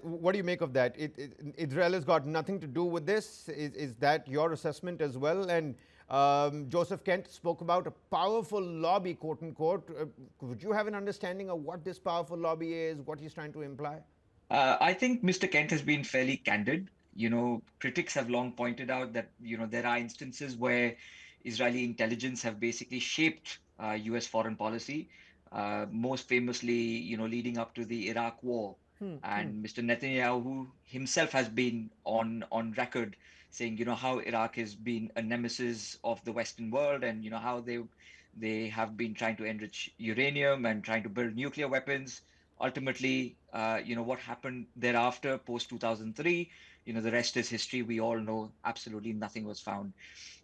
What do you make of that? Israel has got nothing to do with this. Is that your assessment as well? And Joseph Kent spoke about a powerful lobby, quote unquote. Would you have an understanding of what this powerful lobby is, what he's trying to imply? I think Mr. Kent has been fairly candid. Critics have long pointed out that, there are instances where Israeli intelligence have basically shaped US foreign policy, most famously, leading up to the Iraq war. And Mr. Netanyahu himself has been on record saying, how Iraq has been a nemesis of the Western world, and how they have been trying to enrich uranium and trying to build nuclear weapons. Ultimately, what happened thereafter, post 2003, the rest is history. We all know absolutely nothing was found.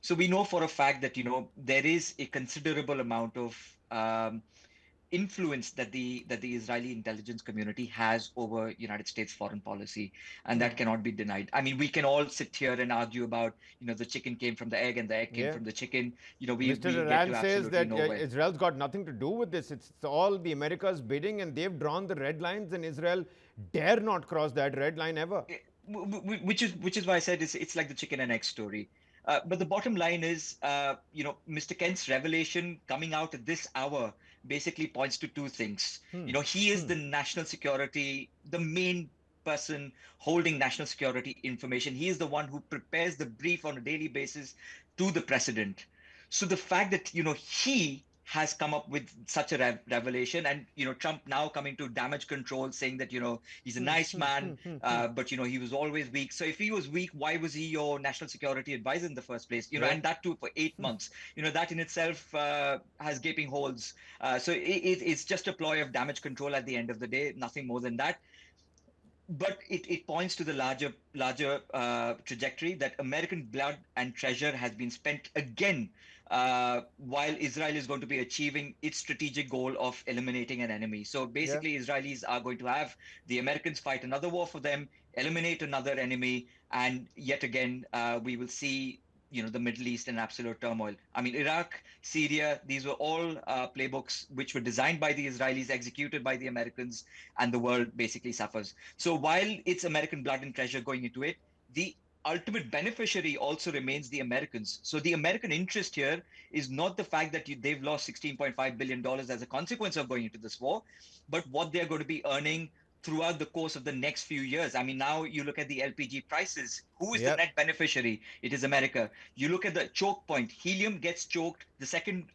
So we know for a fact that, there is a considerable amount of influence that the Israeli intelligence community has over United States foreign policy, and that cannot be denied. I mean, we can all sit here and argue about, the chicken came from the egg and the egg came Yeah. from the chicken. Mr. We get Iran to says absolutely that nowhere. Israel's got nothing to do with this. It's all the America's bidding, and they've drawn the red lines, and Israel dare not cross that red line ever. Which is why I said it's like the chicken and egg story. But the bottom line is, Mr. Kent's revelation coming out at this hour basically points to two things. He is the national security, the main person holding national security information. He is the one who prepares the brief on a daily basis to the president. So the fact that, he has come up with such a revelation, and Trump now coming to damage control, saying that he's a nice man, but he was always weak. So if he was weak, why was he your national security advisor in the first place? Yeah. And that too for 8 months. That in itself has gaping holes. So it's just a ploy of damage control at the end of the day, nothing more than that. But it points to the larger trajectory that American blood and treasure has been spent again, while Israel is going to be achieving its strategic goal of eliminating an enemy. So Yeah. basically, Israelis are going to have the Americans fight another war for them, eliminate another enemy, and yet again, we will see the Middle East in absolute turmoil. I mean, Iraq, Syria, these were all playbooks which were designed by the Israelis, executed by the Americans, and the world basically suffers. So while it's American blood and treasure going into it, the ultimate beneficiary also remains the Americans. So the American interest here is not the fact that they've lost $16.5 billion as a consequence of going into this war, but what they're going to be earning throughout the course of the next few years. I mean, now you look at the LPG prices. Who is the Yeah. net beneficiary? It is America. You look at the choke point. Helium gets choked. The second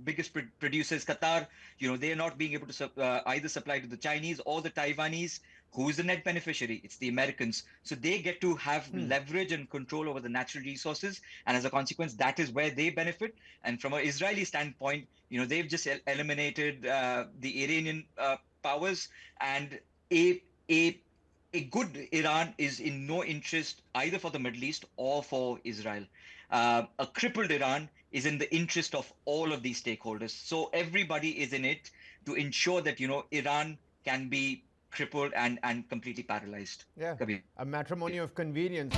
biggest producer is Qatar. They're not being able to either supply to the Chinese or the Taiwanese. Who is the net beneficiary? It's the Americans. So they get to have leverage and control over the natural resources. And as a consequence, that is where they benefit. And from an Israeli standpoint, they've just eliminated the Iranian powers, and a a a good Iran is in no interest either for the Middle East or for Israel. A crippled Iran is in the interest of all of these stakeholders. So everybody is in it to ensure that Iran can be crippled and completely paralyzed. Yeah. Kabir. A matrimony of convenience.